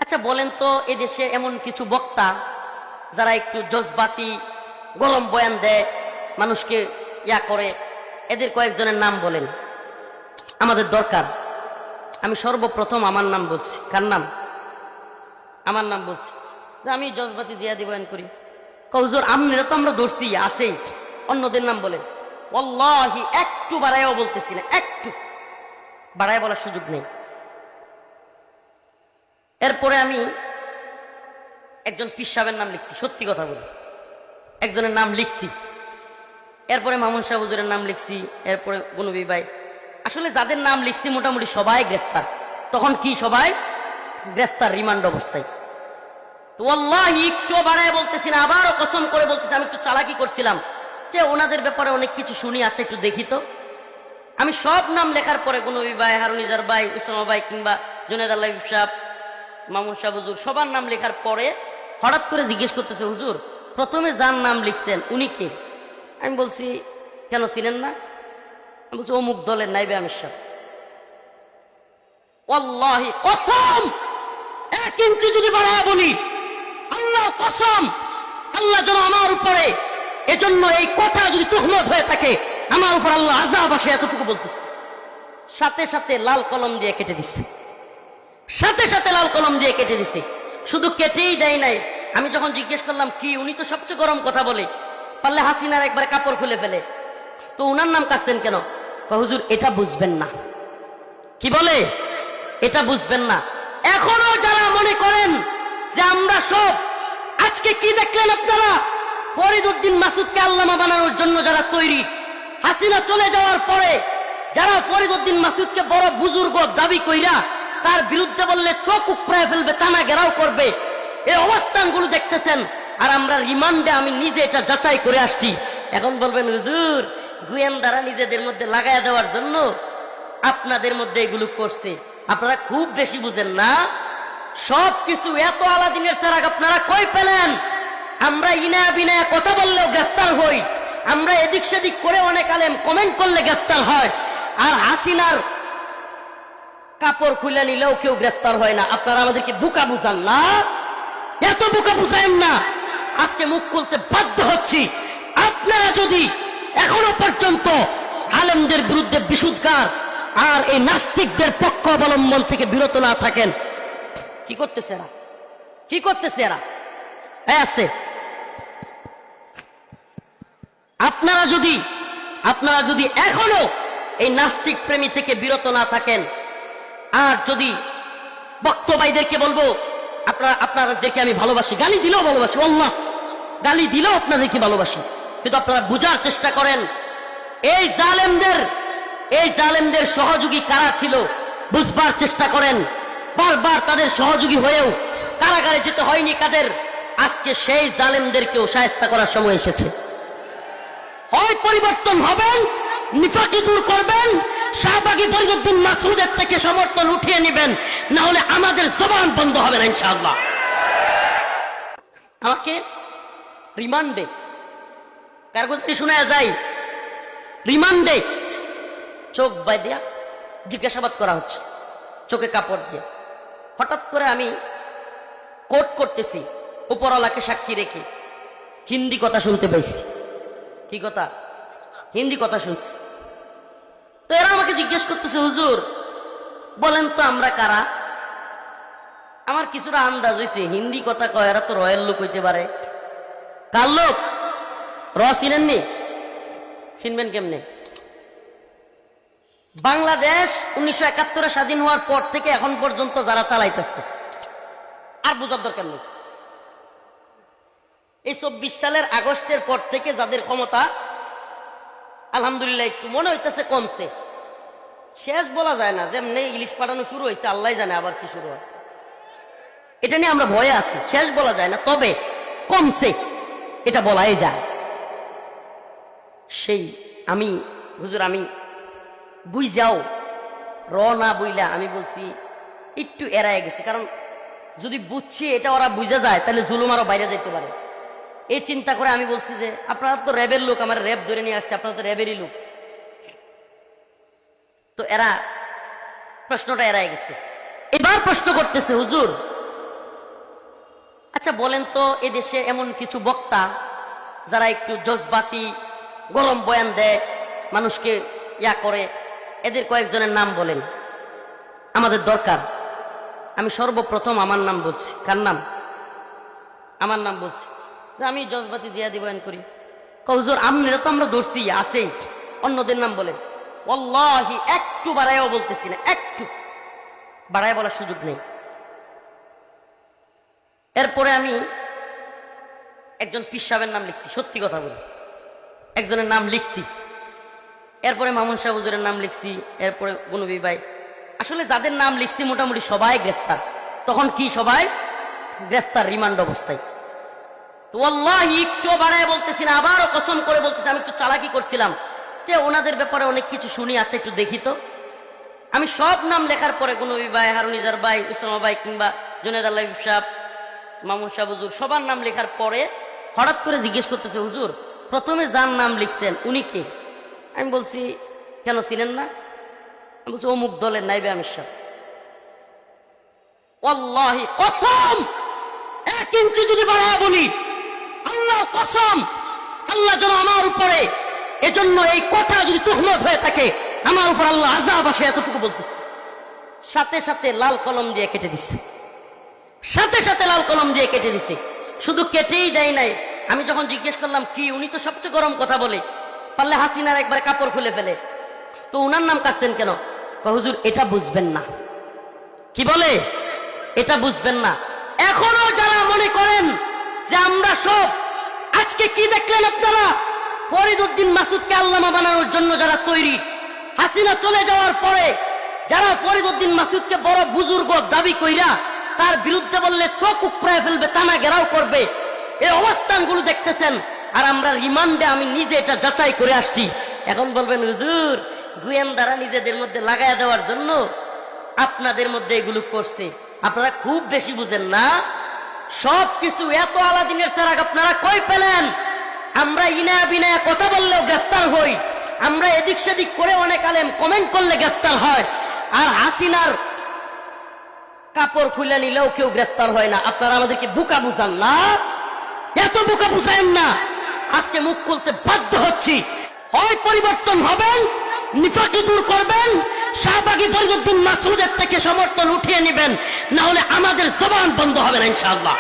আচ্ছা বলেন তো, এদেশে এমন কিছু বক্তা যারা একটু জজবাতি গরম বয়ান দেয়, মানুষকে ইয়া করে, এদের কয়েকজনের নাম বলেন। আমাদের দরকার। আমি সর্বপ্রথম আমার নাম বলছি। কার নাম? আমার নাম বলছি যে আমি জজবাতি জিয়াদি বয়ান করি। হুজুর আপনারা তো আমরা ধরছি আছেই, অন্যদের নাম বলেন। ওয়াল্লাহি একটু বাড়াইও বলতেছি না, একটু বাড়ায় বলার সুযোগ নেই। এরপরে আমি একজন পীর সাহেবের নাম লিখছি, সত্যি কথা বলি, একজনের নাম লিখছি। এরপরে মামুন সাহেব হুজুরের নাম লিখছি। এরপরে গুনবী ভাই, আসলে যাদের নাম লিখছি মোটামুটি সবাই গ্রেফতার। তখন কি সবাই গ্রেফতার, রিমান্ড অবস্থায়। তো আল্লাহি একটু বাড়ায় বলতেছি না, আবারও কসম করে বলতেছি, আমি একটু চালাকি করছিলাম যে ওনাদের ব্যাপারে অনেক কিছু শুনি, আছে একটু দেখি তো। আমি সব নাম লেখার পরে গুনবী ভাই, হারুনিজার ভাই, উসামা ভাই, কিংবা জুনেদ আল্লাহ সাহেব, মামুন সাহেব হুজুর, সবার নাম লেখার পরে হঠাৎ করে জিজ্ঞেস করতেছে, হুজুর প্রথমে যার নাম লিখছেন উনি কে? আমি বলছি কেন চিনেন না? আমি বলছি অমুক দলের নাইবে আমির সাহেব। ওয়াল্লাহি কসম, 1 ইঞ্চি যদি বাড়ায় বলি, আল্লাহ কসম, আল্লাহ যেন আমার উপরে, এজন্য এই কথা যদি তুহমত হয়ে থাকে, আমার উপর আল্লাহ আযাব আসে, এতটুকু বলতেছে। সাথে সাথে লাল কলম দিয়ে কেটে দিচ্ছে, সাথে সাথে লাল কলম দিয়ে কেটে দিছে। শুধু কেটেই দেয় নাই, আমি যখন জিজ্ঞেস করলাম কি, উনি তো সবচেয়ে গরম কথা বলে, পারলে হাসিনার একবার কাপড় খুলে ফেলে, তো উনার নাম কাটছেন কেন? হুজুর এটা বুঝবেন না। কি বলে? এটা বুঝবেন না। এখনো যারা মনে করেন যে আমরা সব, আজকে কি দেখলেন আপনারা? ফরিদ উদ্দিন মাসুদকে আল্লামা বানানোর জন্য যারা তৈরি, হাসিনা চলে যাওয়ার পরে যারা ফরিদ উদ্দিন মাসুদকে বড় বুজুর্গ দাবি কইরা তার বিরুদ্ধে বললে চোখ উপড়ায় ফেলবে, টানা ঘেরাও করবে, এই অবস্থানগুলো দেখতেছেন। আর আমরা রিমান্ডে, আমি নিজে এটা যাচাই করে আসছি। এখন বলবেন হুজুর গোয়েন্দারা নিজেদের মধ্যে লাগায় দেওয়ার জন্য আপনাদের মধ্যে এগুলো করছে। আপনারা খুব বেশি বুঝেন না। সব কিছু এত আলাদিনের চেরাগ আপনারা কই পেলেন? আমরা ইনায়া বিনায়া কথা বললেও গ্রেফতার হই, আমরা এদিক সেদিক করে অনেক আলেম কমেন্ট করলে গ্রেফতার হয়, আর হাসিনার কাপড় খুলে নিলেও কেউ গ্রেফতার হয় না। আপনারা আমাদেরকে বোকা বুঝান না, এত বোকা বুঝায়েন না। আজকে মুখ খুলতে বাধ্য হচ্ছি। আপনারা যদি এখনো পর্যন্ত আলেমদের বিরুদ্ধে বিশুদ্ধার আর এই নাস্তিকদের পক্ষ অবলম্বন থেকে বিরত না থাকেন, কি করতেছে এরা? কি করতেছে এরা? আসতে আপনারা যদি এখনো এই নাস্তিক প্রেমী থেকে বিরত না থাকেন, আর যদি বক্তব্যদেরকে বলবো আপনাদেরকে আমি ভালোবাসি, গালি দিলেও ভালোবাসি, আল্লাহ গালি দিলেও আপনাদেরকে ভালোবাসি, কিন্তু আপনারা বুঝার চেষ্টা করেন এই জালেমদের সহযোগী কারা ছিল, বুঝবার চেষ্টা করেন। বারবার তাদের সহযোগী হয়েও কারাগারে যেতে হয়নি কাদের। আজকে সেই জালেমদেরকেও শায়েস্তা করার সময় এসেছে। হয় পরিবর্তন হবেন, নিফাকি দূর করবেন, শাহবাগী ফরিদ উদ্দিন মাসুদের থেকে সমর্থন উঠিয়ে নেবেন, না হলে আমাদের জবান বন্ধ হবে না ইনশাআল্লাহ। আমাকে রিমান্ডে কারগতি শোনা যায়, রিমান্ডে চোখ বাইদিয়া জিজ্ঞাসাবাদ করা হচ্ছে, চোখে কাপড় দিয়ে। হঠাৎ করে আমি কোট করতেছি, উপরওয়ালাকে সাক্ষী রেখে হিন্দি কথা শুনতে পাইছি। কি কথা? হিন্দি কথা শুনছি। তো এরা আমাকে জিজ্ঞেস করতেছে, হুজুর বলেন তো আমরা কারা? আমার কিছুটা আন্দাজ হয়েছে, হিন্দি কথা কয়, এরা তো রয়্যাল লোক হইতে পারে। কার লোক? চিনেননি? চিনবেন কেমনে? বাংলাদেশ 1971 স্বাধীন হওয়ার পর থেকে এখন পর্যন্ত যারা চালাইতেছে, আর বুঝার দরকার নেই। এই 24 সালের আগস্টের পর থেকে যাদের ক্ষমতা, আলহামদুলিল্লাহ একটু মনে হইতেছে কমছে। শেষ বলা যায় না, যেমনি ইলিশ পাঠানো শুরু হয়েছে আল্লাহ জানে আবার কি শুরু হয়, এটা নিয়ে আমরা ভয়ে আছি। শেষ বলা যায় না, তবে কমছে এটা বলাই যায়। সেই হুজুর আমি বুঝাও না বইলা আমি বলছি একটু এড়ায় গেছি, কারণ যদি বুঝছি এটা ওরা বুঝা যায় তাহলে জুলুম আরো বাইরে যেতে পারে। এই চিন্তা করে আমি বলছি যে আপনারা তো র্যাবের লোক, আমার র্যাব ধরে নিয়ে আসছে, আপনারা তো র্যাবেরই লোক। তো এরা প্রশ্নটা এড়ায় গেছে। এবার প্রশ্ন করতেছে, হুজুর আচ্ছা বলেন তো, এদেশে এমন কিছু বক্তা যারা একটু জজবাতি গরম বয়ান দেয়, মানুষকে ইয়া করে, এদের কয়েকজনের নাম বলেন, আমাদের দরকার। আমি সর্বপ্রথম আমার নাম বলছি। কার নাম? আমার নাম বলছি। আমি জজবাতি জিয়াদি বয়ান করি, হুজুর আমরা তো আমরা ধরছি আছেই, অন্যদের নাম বলেন। ওয়াল্লাহি একটু বাড়াইও বলতেছি না, একটু বাড়ায় বলার সুযোগ নেই। এরপরে আমি একজন পীর সাহেবের নাম লিখছি, সত্যি কথা বলি, একজনের নাম লিখছি। এরপরে মামুন সাহেব হুজুরের নাম লিখছি। এরপরে গুনবী ভাই, আসলে যাদের নাম লিখছি মোটামুটি সবাই গ্রেফতার। তখন কি সবাই গ্রেফতার, রিমান্ড অবস্থায়। তো আল্লাহি একটু বাড়ায় বলতেছি না, আবারও কসম করে বলতেছি, আমি একটু চালাকি করছিলাম যে ওনাদের ব্যাপারে অনেক কিছু শুনি, আচ্ছা একটু দেখি তো। আমি সব নাম লেখার পরে গুনবী ভাই, হারুনিজার ভাই, উসামা ভাই, কিংবা জুনেদ আল্লাহ সাহেব, মামুন সাহেব হুজুর, সবার নাম লেখার পরে হঠাৎ করে জিজ্ঞেস করতেছে, হুজুর প্রথমে যার নাম লিখছেন উনি কে? আমি বলছি কেন ছিলেন না? আমি বলছি অমুক দলের নাইবে আমির সাহেব। ওয়াল্লাহি কসম, 1 ইঞ্চি যদি বাড়ায় বলি, আল্লাহ কসম, আল্লাহ যেন আমার উপরে, এজন্য এই কথা যদি তুহমত হয়ে থাকে, আমার উপর আল্লাহ আযাব আসে, এতটুকু বলতেছে। সাথে সাথে লাল কলম দিয়ে কেটে দিচ্ছে, সাথে সাথে লাল কলম দিয়ে কেটে দিছে। শুধু কেটেই দেয় নাই, আমি যখন জিজ্ঞেস করলাম কি, উনি তো সবচেয়ে গরম কথা বলে, পারলে হাসিনার একবার কাপড় খুলে ফেলে, তো উনার নাম কাটছেন কেন? হুজুর এটা বুঝবেন না। কি বলে? এটা বুঝবেন না। এখনো যারা মনে করেন যে আমরা সব, আজকে কি দেখলেন আপনারা? ফরিদ উদ্দিন মাসুদকে আল্লামা বানানোর জন্য যারা তৈরি, হাসিনা চলে যাওয়ার পরে যারা ফরিদ উদ্দিন মাসুদকে বড় বুজুর্গ দাবি কইরা তার বিরুদ্ধে বললে চোখ উপড়ায় ফেলবে, টানা ঘেরাও করবে, এই অবস্থানগুলো দেখতেছেন। আর আমরা রিমান্ডে, আমি নিজে এটা যাচাই করে আসছি। এখন বলবেন হুজুর গোয়েন্দারা নিজেদের মধ্যে লাগায় দেওয়ার জন্য আপনাদের মধ্যে এগুলো করছে। আপনারা খুব বেশি বুঝেন না। সব কিছু এত আলাদিনের চেরাগ আপনারা কই পেলেন? আমরা ইনায়া বিনায়া কথা বললেও গ্রেফতার হই, আমরা এদিক সেদিক করে অনেক আলেম কমেন্ট করলে গ্রেফতার হয়, আর হাসিনার কাপড় খুলে নিলেও কেউ গ্রেফতার হয় না। আপনারা আমাদেরকে বোকা বুঝান না, এত বোকা বুঝায়েন না। আজকে মুখ খুলতে বাধ্য হচ্ছি। হয় পরিবর্তন হবেন, নিফাকি দূর করবেন, শাহবাগী ফরিদ উদ্দিন মাসুদের থেকে সমর্থন উঠিয়ে নেবেন, না হলে আমাদের জবান বন্ধ হবে না ইনশাআল্লাহ।